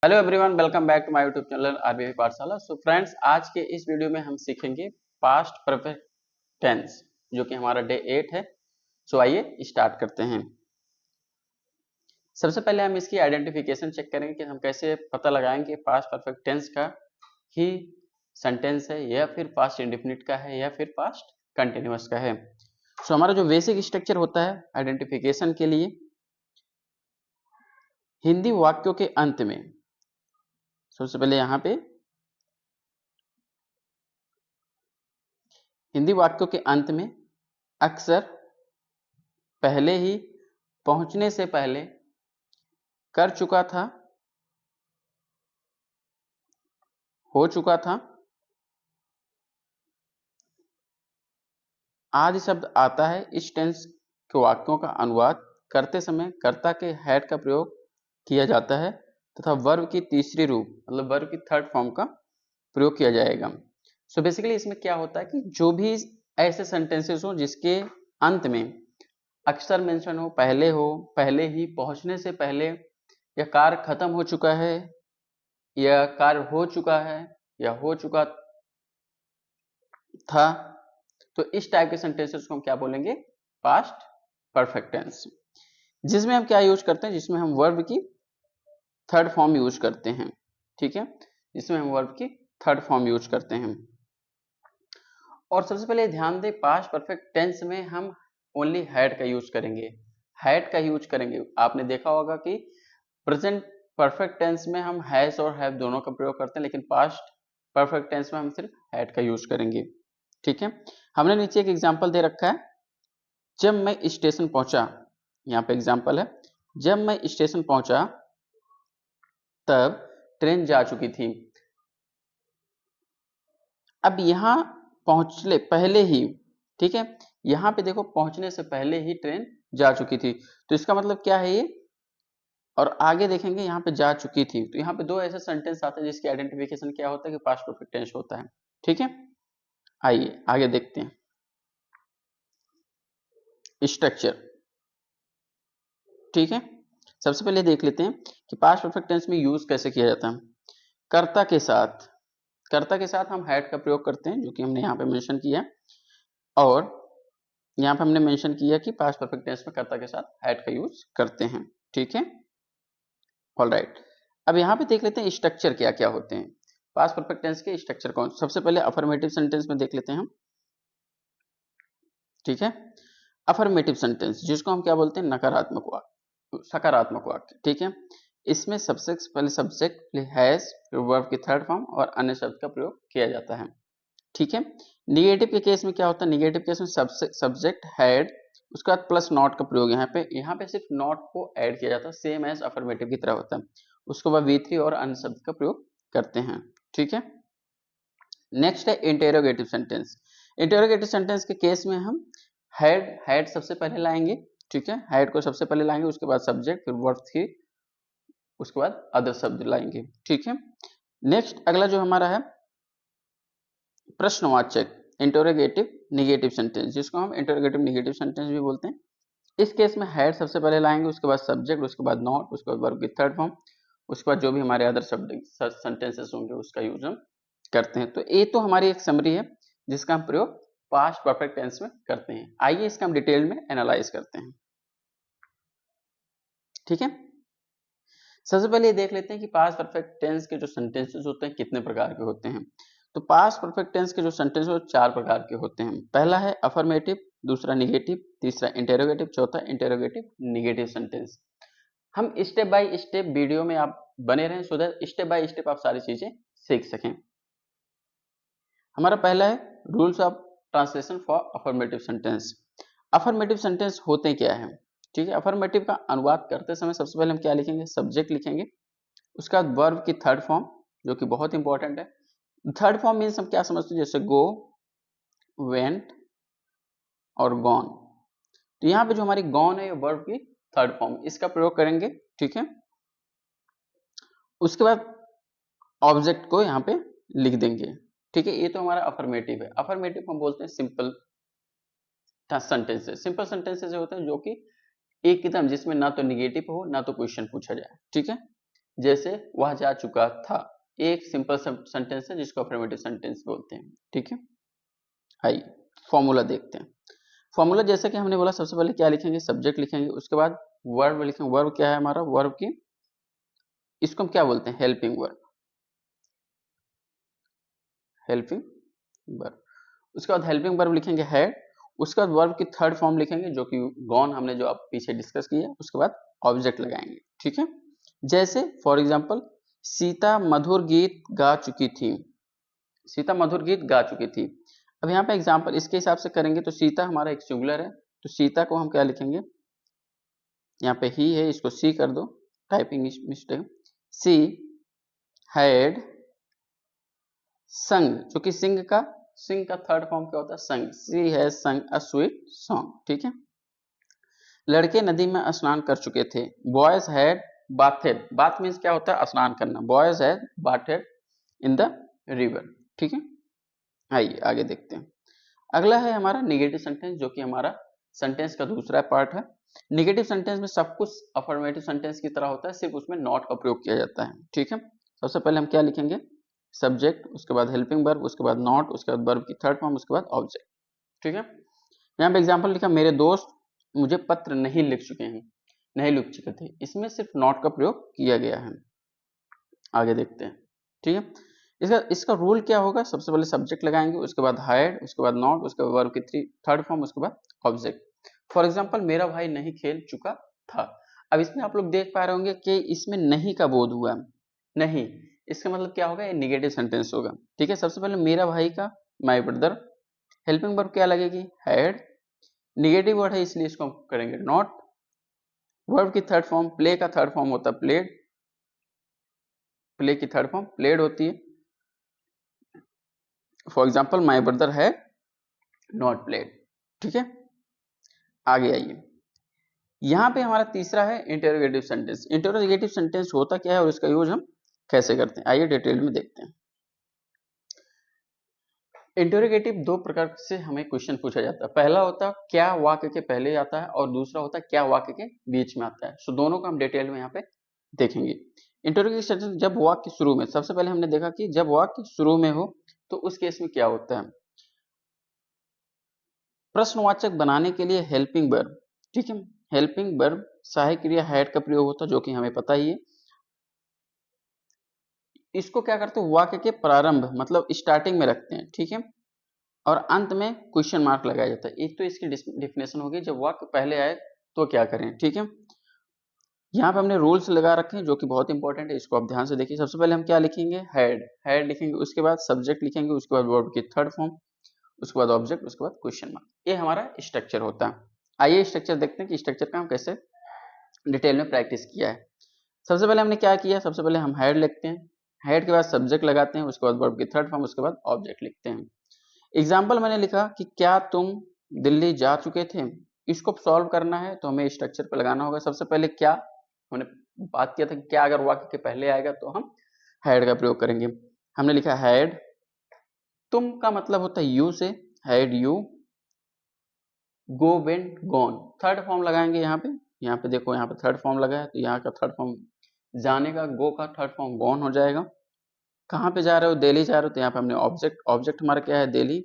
Hello everyone, welcome back to my YouTube channel RBI Pathshala. So friends, आज के इस video में हम सीखेंगे पास्ट परफेक्ट टेंस, जो कि हमारा डे 8 है। सो आइए स्टार्ट करते हैं। सबसे पहले हम इसकी आइडेंटिफिकेशन चेक करेंगे कि हम कैसे पता लगाएंगे पास्ट परफेक्ट टेंस का ही सेंटेंस है या फिर पास्ट इंडेफिनिट का है या फिर पास्ट कंटिन्यूअस का है। सो हमारा जो बेसिक स्ट्रक्चर होता है आइडेंटिफिकेशन के लिए, हिंदी वाक्यों के अंत में सबसे पहले यहाँ पे हिंदी वाक्यों के अंत में अक्सर पहले ही, पहुंचने से पहले, कर चुका था, हो चुका था, आदि शब्द आता है। इस टेंस के वाक्यों का अनुवाद करते समय कर्ता के हैड का प्रयोग किया जाता है तथा वर्ब की तीसरी रूप मतलब वर्ब की थर्ड फॉर्म का प्रयोग किया जाएगा। सो बेसिकली इसमें क्या होता है कि जो भी ऐसे सेंटेंसेस हो जिसके अंत में अक्सर मेंशन हो, पहले ही, पहुंचने से पहले, या कार्य खत्म हो चुका है, या कार्य हो चुका है, या हो चुका था, तो इस टाइप के सेंटेंसेस को हम क्या बोलेंगे? Past perfect tense. जिसमें हम क्या यूज करते हैं? जिसमें हम वर्ब की थर्ड फॉर्म यूज करते हैं। ठीक है, जिसमें हम वर्ब की थर्ड फॉर्म यूज करते हैं। और सबसे पहले ध्यान दें, पास्ट परफेक्ट टेंस में हम ओनली हैड का यूज करेंगे। हैड का यूज करेंगे। आपने देखा होगा कि प्रेजेंट परफेक्ट टेंस में हम हैज और हैव दोनों का प्रयोग करते हैं, लेकिन पास्ट परफेक्ट टेंस में हम सिर्फ हैड का यूज करेंगे। ठीक है, हमने नीचे एक एग्जांपल दे रखा है, जब मैं स्टेशन पहुंचा। यहाँ पे एग्जांपल है, जब मैं स्टेशन पहुंचा तब ट्रेन जा चुकी थी। अब यहां पहुंचने पहले ही, ठीक है, यहां पे देखो पहुंचने से पहले ही ट्रेन जा चुकी थी, तो इसका मतलब क्या है ये? और आगे देखेंगे यहाँ पे जा चुकी थी, तो यहाँ पे दो ऐसे सेंटेंस आते हैं जिसकी आइडेंटिफिकेशन क्या होता है कि पास्ट परफेक्ट टेंस होता है। ठीक है, आइए आगे देखते हैं स्ट्रक्चर। ठीक है, सबसे पहले देख लेते हैं कि पास्ट परफेक्ट टेंस में यूज कैसे किया जाता है। कर्ता के साथ, कर्ता के साथ हम हैड का प्रयोग करते हैं, जो कि हमने यहाँ पे मेंशन किया, और यहाँ पे हमने मेंशन किया कि पास्ट परफेक्ट टेंस में कर्ता के साथ हैड का यूज करते हैं। ठीक है, ऑलराइट। अब यहाँ पे देख लेते हैं स्ट्रक्चर क्या क्या होते हैं। पास्ट परफेक्ट टेंस के स्ट्रक्चर कौन? सबसे पहले अफर्मेटिव सेंटेंस में देख लेते हैं हम। ठीक है, अफर्मेटिव सेंटेंस जिसको हम क्या बोलते हैं? नकारात्मक वाक्य, सकारात्मक वाक्य। ठीक है, इसमें सबसे पहले सब्जेक्ट हैज, फिर वर्ब की थर्ड फॉर्म और अन्य शब्द का प्रयोग किया जाता है। ठीक है, निगेटिव के केस में क्या होता है? निगेटिव केस में सब्जेक्ट हैड, उसके बाद प्लस नॉट का प्रयोग। यहाँ पे सिर्फ नॉट को ऐड किया जाता है, सेम एज अफर्मेटिव की तरह होता है। उसके बाद V3 और अन्य शब्द का प्रयोग करते हैं। ठीक है, नेक्स्ट है इंटेरोगेटिव सेंटेंस। इंटेरोगेटिव सेंटेंस के केस में हम हैड सबसे पहले लाएंगे। ठीक है, हैड को सबसे पहले लाएंगे, उसके बाद सब्जेक्ट, फिर वर्ब थी, उसके बाद अदर शब्द लाएंगे। ठीक है, नेक्स्ट अगला जो हमारा है प्रश्नवाचक इंटरोगेटिव निगेटिव सेंटेंस, जिसको हम इंटरोगेटिव निगेटिव सेंटेंस भी बोलते हैं। इस केस में हैड सबसे पहले लाएंगे, उसके बाद सब्जेक्ट, उसके बाद नॉट, उसके बाद वर्ब की थर्ड फॉर्म, उसके बाद जो भी हमारे अदर शब्द सेंटेंसेस होंगे उसका यूज हम करते हैं। तो ये तो हमारी एक समरी है जिसका हम प्रयोग पास्ट परफेक्ट टेंस में करते हैं। आइए इसका हम डिटेल में एनालाइज करते हैं। ठीक है, सबसे पहले ये देख लेते हैं कि पास्ट परफेक्ट टेंस के जो सेंटेंसेस होते हैं कितने प्रकार के होते हैं। तो पास्ट परफेक्ट टेंस के जो सेंटेंस वो 4 प्रकार के होते हैं। पहला है अफर्मेटिव, दूसरा निगेटिव, तीसरा इंटेरोगेटिव, चौथा इंटेरोगेटिव निगेटिव सेंटेंस। हम स्टेप बाय स्टेप वीडियो में आप बने रहें, so that step by step आप सारी चीजें सीख सकें। हमारा पहला है rules of translation for affirmative sentence. Affirmative sentence होते क्या है? ठीक है, अफर्मेटिव का अनुवाद करते समय सबसे पहले हम क्या लिखेंगे? सब्जेक्ट लिखेंगे, उसका बाद वर्ब की थर्ड फॉर्म, जो कि बहुत इंपॉर्टेंट है। थर्ड फॉर्म मीन्स हम क्या समझते हैं? जैसे गो, वेंट और गॉन। तो यहाँ पे जो हमारी गॉन है ये वर्ब की थर्ड फॉर्म, इसका प्रयोग करेंगे। ठीक है, उसके बाद ऑब्जेक्ट को यहाँ पे लिख देंगे। ठीक है, ये तो हमारा अफर्मेटिव है। अफर्मेटिव हम बोलते हैं सिंपल सेंटेंसेस। सिंपल सेंटेंसेस होते हैं जो कि एकदम जिसमें ना तो निगेटिव हो ना तो क्वेश्चन पूछा जाए। ठीक है, जैसे वह जा चुका था, एक सिंपल सेंटेंस है जिसको अफर्मेटिव सेंटेंस बोलते हैं। ठीक है, आइए फॉर्मूला देखते हैं। फॉर्मूला जैसे कि हमने बोला, सबसे पहले क्या लिखेंगे, सब्जेक्ट लिखेंगे, उसके बाद वर्ब लिखेंगे। वर्ब क्या है हमारा, वर्ब की इसको हम क्या बोलते हैं, हेल्पिंग वर्ब, हेल्पिंग वर्ब। उसके बाद हेल्पिंग वर्ब लिखेंगे हैड, उसके बाद वर्ब की थर्ड फॉर्म लिखेंगे जो कि गॉन, हमने जो आप पीछे डिस्कस किया। उसके बाद ऑब्जेक्ट लगाएंगे। ठीक है, जैसे फॉर एग्जांपल सीता मधुर गीत गा चुकी थी, सीता मधुर गीत गा चुकी थी। अब यहाँ पे एग्जांपल इसके हिसाब से करेंगे तो सीता हमारा एक सिंगुलर है, तो सीता को हम क्या लिखेंगे, यहाँ पे ही है, इसको सी कर दो, टाइपिंग मिस्टेक। सी हैड संग, जो कि सिंग का थर्ड फॉर्म क्या होता है, संग। सी हैज संग अ स्वीट सॉन्ग। ठीक है, लड़के नदी में स्नान कर चुके थे। Boys had bathed, bath means क्या होता है, स्नान करना। Boys had bathed in the river. ठीक है, आइए आगे देखते हैं। अगला है हमारा निगेटिव सेंटेंस, जो कि हमारा सेंटेंस का दूसरा पार्ट है। निगेटिव सेंटेंस में सब कुछ अफर्मेटिव सेंटेंस की तरह होता है, सिर्फ उसमें नॉट का प्रयोग किया जाता है। ठीक है, सबसे पहले हम क्या लिखेंगे, सब्जेक्ट, उसके बाद हेल्पिंग वर्ब, उसके बाद नॉट, उसके बाद वर्ब की थर्ड फॉर्म, उसके बाद ऑब्जेक्ट। ठीक है, यहाँ पे एग्जांपल लिखा, मेरे दोस्त मुझे पत्र नहीं लिख चुके हैं, नहीं लिख चुके थे, इसमें सिर्फ नॉट का प्रयोग किया गया है। आगे देखते हैं। ठीक है, इसका रूल क्या होगा, सबसे पहले सब्जेक्ट लगाएंगे, उसके बाद हायर्ड, उसके बाद नॉट, उसके बाद वर्ब की थर्ड फॉर्म, उसके बाद ऑब्जेक्ट। फॉर एग्जांपल मेरा भाई नहीं खेल चुका था। अब इसमें आप लोग देख पा रहे होंगे कि इसमें नहीं का बोध हुआ, नहीं, इसका मतलब क्या होगा, ये निगेटिव सेंटेंस होगा। ठीक है, सबसे पहले मेरा भाई का, माय ब्रदर, हेल्पिंग वर्ब क्या लगेगी, हैड, निगेटिव वर्ड है इसलिए इसको हम करेंगे नॉट। वर्ब की थर्ड फॉर्म, प्ले का थर्ड फॉर्म होता है प्लेड, प्ले की थर्ड फॉर्म प्लेड होती है। फॉर एग्जाम्पल माई ब्रदर है नॉट प्लेड। ठीक है, आगे आइए, यहां पे हमारा तीसरा है इंटरोगेटिव सेंटेंस। इंटरोगेटिव सेंटेंस होता क्या है और इसका यूज हम कैसे करते हैं, आइए डिटेल में देखते हैं। इंटरोगेटिव दो प्रकार से हमें क्वेश्चन पूछा जाता है। पहला होता है क्या वाक्य के पहले आता है, और दूसरा होता है क्या वाक्य के बीच में आता है। सो दोनों को हम डिटेल में यहाँ पे देखेंगे। इंटरोगेटिव सेंटेंस जब वाक्य शुरू में, सबसे पहले हमने देखा कि जब वाक्य शुरू में हो तो उस केस में क्या होता है, प्रश्नवाचक बनाने के लिए हेल्पिंग वर्ब। ठीक है, हेल्पिंग वर्ब सहायक क्रिया हैड का प्रयोग होता है, जो कि हमें पता ही है। इसको क्या करते हैं, वाक्य के प्रारंभ मतलब स्टार्टिंग में रखते हैं। ठीक है, और अंत में क्वेश्चन मार्क लगाया जाता है। एक तो इसकी डिफिनेशन होगी, जब वाक्य पहले आए तो क्या करें। ठीक है, यहाँ पे हमने रूल्स लगा रखे हैं जो कि बहुत इंपॉर्टेंट है, इसको आप ध्यान से देखिए। सबसे पहले हम क्या लिखेंगे, हैड, हैड लिखेंगे, उसके बाद सब्जेक्ट लिखेंगे, उसके बाद वर्ब की थर्ड फॉर्म, उसके बाद ऑब्जेक्ट, उसके बाद क्वेश्चन मार्क। ये हमारा स्ट्रक्चर होता है। आइए स्ट्रक्चर देखते हैं कि स्ट्रक्चर का हम कैसे डिटेल में प्रैक्टिस किया है। सबसे पहले हमने क्या किया, सबसे पहले हम हेड लिखते हैं, हेड के बाद सब्जेक्ट लगाते हैं, उसके बाद वर्ब की थर्ड फॉर्म, उसके बाद ऑब्जेक्ट लिखते हैं। एग्जाम्पल मैंने लिखा कि क्या तुम दिल्ली जा चुके थे। इसको सॉल्व करना है तो हमें स्ट्रक्चर पर लगाना होगा। सबसे पहले क्या, हमने बात किया था कि क्या अगर वाक्य के पहले आएगा तो हम हैड का प्रयोग करेंगे। हमने लिखा हैड, तुम का मतलब होता है यू से, had you, go went gone, third form लगाएंगे यहाँ पे देखो, यहाँ पे थर्ड फॉर्म लगा है तो यहाँ का थर्ड फॉर्म जाने का, गो का थर्ड फॉर्म गॉन हो जाएगा। कहाँ पे जा रहे हो, दिल्ली जा रहे हो, तो यहाँ पे हमने ऑब्जेक्ट, ऑब्जेक्ट हमारा क्या है, दिल्ली,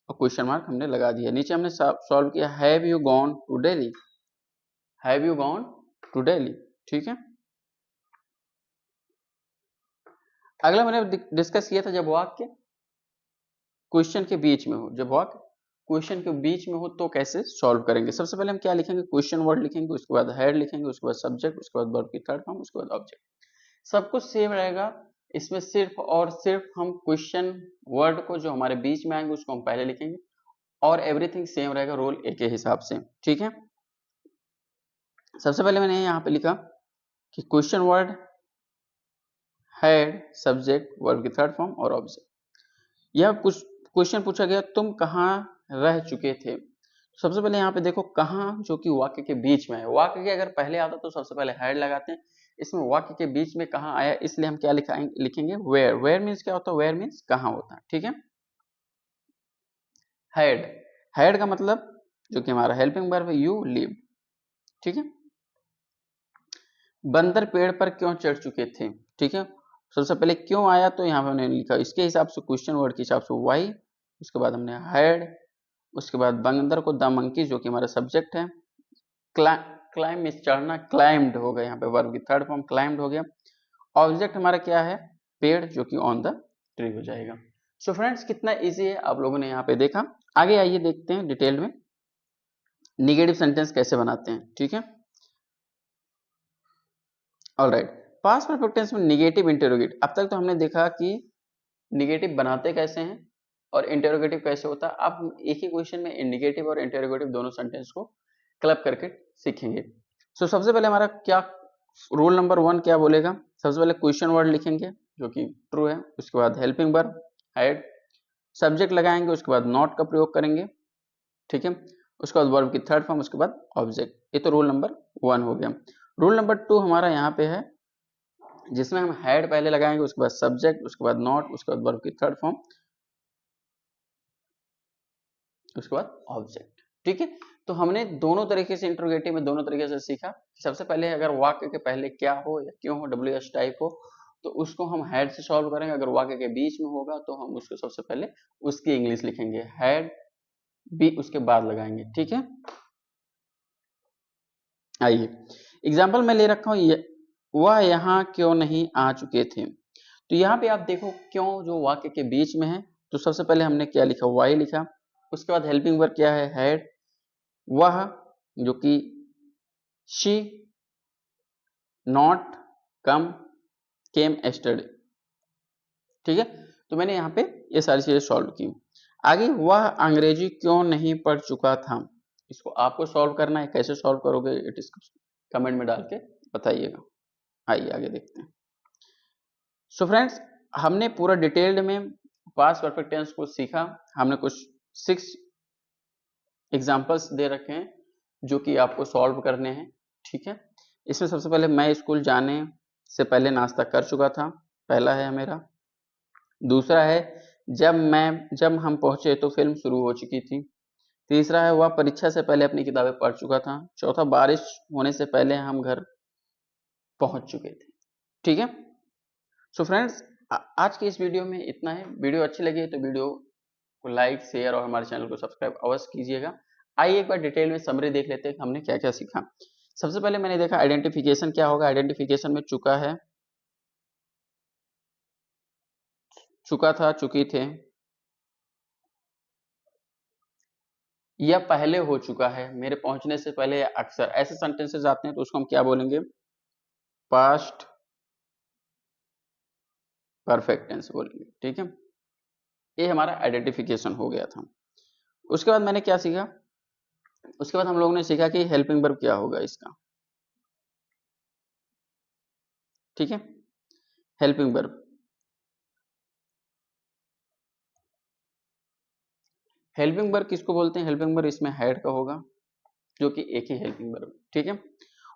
और क्वेश्चन मार्क हमने लगा दिया। नीचे हमने सॉल्व किया, have you gone to Delhi, have you gone to Delhi. ठीक है, अगला मैंने डिस्कस किया था जब वाक्य क्वेश्चन के बीच में हो, जब वाक्य क्वेश्चन के बीच में हो तो कैसे सॉल्व करेंगे। सबसे पहले हम क्या लिखेंगे, क्वेश्चन वर्ड लिखेंगे, उसके बाद हेड लिखेंगे, उसके बाद सब्जेक्ट, उसके बाद वर्ब की थर्ड फॉर्म, उसके बाद ऑब्जेक्ट। सब कुछ सेम रहेगा। इसमें सिर्फ और सिर्फ हम क्वेश्चन वर्ड को जो हमारे बीच में आएंगे उसको हम पहले लिखेंगे, और एवरीथिंग सेम रहेगा, रोल ए के हिसाब से। ठीक है, सबसे पहले मैंने यहाँ पे लिखा कि question word, head, subject, verb की थर्ड फॉर्म और ऑब्जेक्ट। यह कुछ क्वेश्चन पूछा गया, तुम कहाँ रह चुके थे। सबसे पहले यहाँ पे देखो कहाँ, जो कि वाक्य के बीच में है। वाक्य के अगर पहले आता तो सबसे पहले हेड लगाते हैं, इसमें वाक्य के बीच में कहाँ आया, इसलिए हम क्या लिखेंगे वेयर। वेयर मीन्स क्या होता है, वेयर मीन्स कहाँ होता है। ठीक है, हेड, हेड का मतलब जो कि हमारा हेल्पिंग वर्ब है, यू लिव। ठीक है, बंदर पेड़ पर क्यों चढ़ चुके थे, ठीक है। सबसे पहले क्यों आया, तो यहाँ पे हमने लिखा इसके हिसाब से, क्वेश्चन वर्ड के हिसाब से वाई, उसके बाद हमने हैड, उसके बाद बंदर को द मंकी जो कि हमारा सब्जेक्ट है, क्लाइम मीन्स चढ़ना, क्लाइम्ड हो गया, यहाँ पे वर्ब की थर्ड फॉर्म क्लाइम्ड हो गया। ऑब्जेक्ट हमारा क्या है, पेड़, जो कि ऑन द ट्री हो जाएगा। सो फ्रेंड्स कितना इजी है आप लोगों ने यहाँ पे देखा। आगे आइए देखते हैं डिटेल में निगेटिव सेंटेंस कैसे बनाते हैं, ठीक है। ऑलराइट, पास्ट परफेक्ट टेंस में निगेटिव इंटेरोगेटिव, अब तक तो हमने देखा कि निगेटिव बनाते कैसे हैं और इंटेरोगेटिव कैसे होता है। आप एक ही क्वेश्चन में निगेटिव और इंटेरोगेटिव दोनों सेंटेंस को क्लब करके सीखेंगे। सो सबसे पहले हमारा क्या रूल नंबर 1 क्या बोलेगा, सबसे पहले क्वेश्चन वर्ड लिखेंगे जो कि ट्रू है, उसके बाद हेल्पिंग वर्ब, हैड, सब्जेक्ट लगाएंगे, उसके बाद नॉट का प्रयोग करेंगे, ठीक है, उसके बाद वर्ब की थर्ड फॉर्म, उसके बाद ऑब्जेक्ट। ये तो रूल नंबर 1 हो गया। रूल नंबर 2 हमारा यहाँ पे है, जिसमें हम हैड पहले लगाएंगे, उसके बाद सब्जेक्ट, उसके बाद नॉट, उसके बाद वर्ब की थर्ड फॉर्म, उसके बाद ऑब्जेक्ट, ठीक है। तो हमने दोनों तरीके से इंट्रोगेटिव में दोनों तरीके से सीखा। सबसे पहले अगर वाक्य के पहले क्या हो या क्यों हो, WH टाइप हो, तो उसको हम हैड से सॉल्व करेंगे। अगर वाक्य के बीच में होगा तो हम उसको सबसे पहले उसकी इंग्लिश लिखेंगे, हैड बी उसके बाद लगाएंगे, ठीक है। आइए एग्जाम्पल मैं ले रखा हूं, वह यहाँ क्यों नहीं आ चुके थे। तो यहाँ पे आप देखो क्यों जो वाक्य के बीच में है, तो सबसे पहले हमने क्या लिखा, वाई लिखा, उसके बाद हेल्पिंग वर्ब क्या है, हैड, वह जो कि she, not, come, came, yesterday, ठीक है। तो मैंने यहाँ पे ये सारी चीजें सॉल्व की। आगे वह अंग्रेजी क्यों नहीं पढ़ चुका था, इसको आपको सॉल्व करना है। कैसे सॉल्व करोगे इट इज कमेंट में डाल के बताइएगा। आइए आगे देखते हैं। सो फ्रेंड्स हमने पूरा डिटेल्ड में पास्ट परफेक्ट टेंस को सीखा। हमने कुछ 6 एग्जांपल्स दे रखे हैं जो कि आपको सॉल्व करने हैं, ठीक है। इसमें सबसे पहले मैं स्कूल जाने से पहले नाश्ता कर चुका था, पहला है मेरा। दूसरा है जब हम पहुंचे तो फिल्म शुरू हो चुकी थी। तीसरा है वह परीक्षा से पहले अपनी किताबें पढ़ चुका था। चौथा बारिश होने से पहले हम घर पहुंच चुके थे, ठीक है। सो फ्रेंड्स आज के इस वीडियो में इतना है। वीडियो अच्छी लगी तो वीडियो को लाइक, शेयर और हमारे चैनल को सब्सक्राइब अवश्य कीजिएगा। आइए एक बार डिटेल में समरी देख लेते हैं कि हमने क्या क्या सीखा। सबसे पहले मैंने देखा आइडेंटिफिकेशन क्या होगा। आइडेंटिफिकेशन में चुका है, चुका था, चुकी थे, या पहले हो चुका है, मेरे पहुंचने से पहले, अक्सर ऐसे सेंटेंसेस आते हैं तो उसको हम क्या बोलेंगे, पास्ट परफेक्ट टेंस बोलेंगे, ठीक है। ये हमारा आइडेंटिफिकेशन हो गया था। उसके बाद मैंने क्या सीखा, उसके बाद हम लोगों ने सीखा कि हेल्पिंग वर्ब क्या होगा इसका, ठीक है। हेल्पिंग वर्ब, हेल्पिंग वर्ब किसको बोलते हैं, हेल्पिंग वर्ब इसमें हेड का होगा जो कि एक ही हेल्पिंग वर्ब, ठीक है।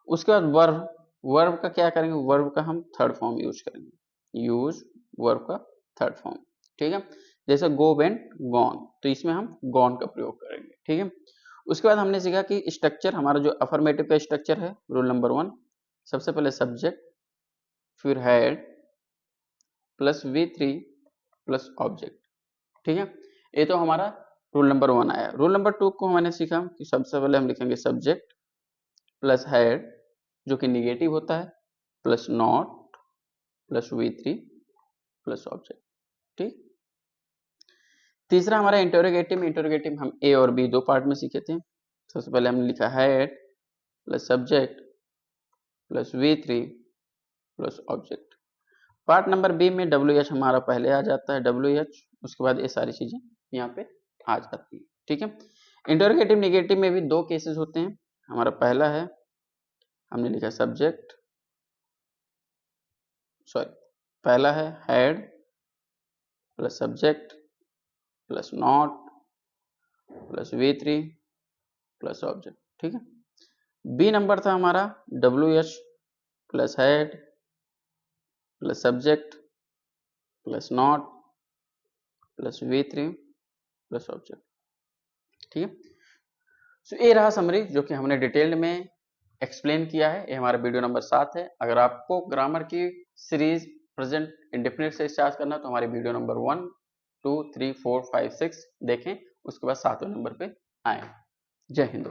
उसके बाद वर्ब, वर्ब का क्या करेंगे, वर्ब का हम थर्ड फॉर्म यूज करेंगे, यूज वर्ब का थर्ड फॉर्म, ठीक है। जैसे गो, वेंट, गॉन, तो इसमें हम गॉन का प्रयोग करेंगे, ठीक है। उसके बाद हमने सीखा कि स्ट्रक्चर हमारा जो अफर्मेटिव का स्ट्रक्चर है, रूल नंबर 1, सबसे पहले सब्जेक्ट, फिर head plus V3 plus object, ठीक है। ये तो हमारा रूल नंबर 1 आया। रूल नंबर 2 को मैंने सीखा कि सबसे पहले हम लिखेंगे सब्जेक्ट प्लस हेड जो कि निगेटिव होता है, plus not plus V3 plus object, ठीक। तीसरा हमारा इंटरोगेटिव में, इंटरोगेटिव हम ए और बी दो पार्ट में सीखे थे। सबसे पहले हमने लिखा head plus subject plus V3 plus object. Part number B में WH हमारा पहले आ जाता है, WH, उसके बाद ये सारी चीजें यहाँ पे आ जाती है, ठीक है। इंटरोगेटिव निगेटिव में भी दो केसेस होते हैं। हमारा पहला है, हमने लिखा सब्जेक्ट, सॉरी, पहला है head plus subject plus not plus V3 plus object, ठीक है। बी नंबर था हमारा WH plus head plus subject plus not plus V3 plus object, ठीक है। सो ये रहा समरी जो कि हमने डिटेल्ड में एक्सप्लेन किया है। ये हमारा वीडियो नंबर 7 है। अगर आपको ग्रामर की सीरीज प्रेजेंट इंडेफिनिट से स्टार्ट करना तो हमारे वीडियो नंबर 1, 2, 3, 4, 5, 6 देखें, उसके बाद 7वें नंबर पे आए। जय हिंद।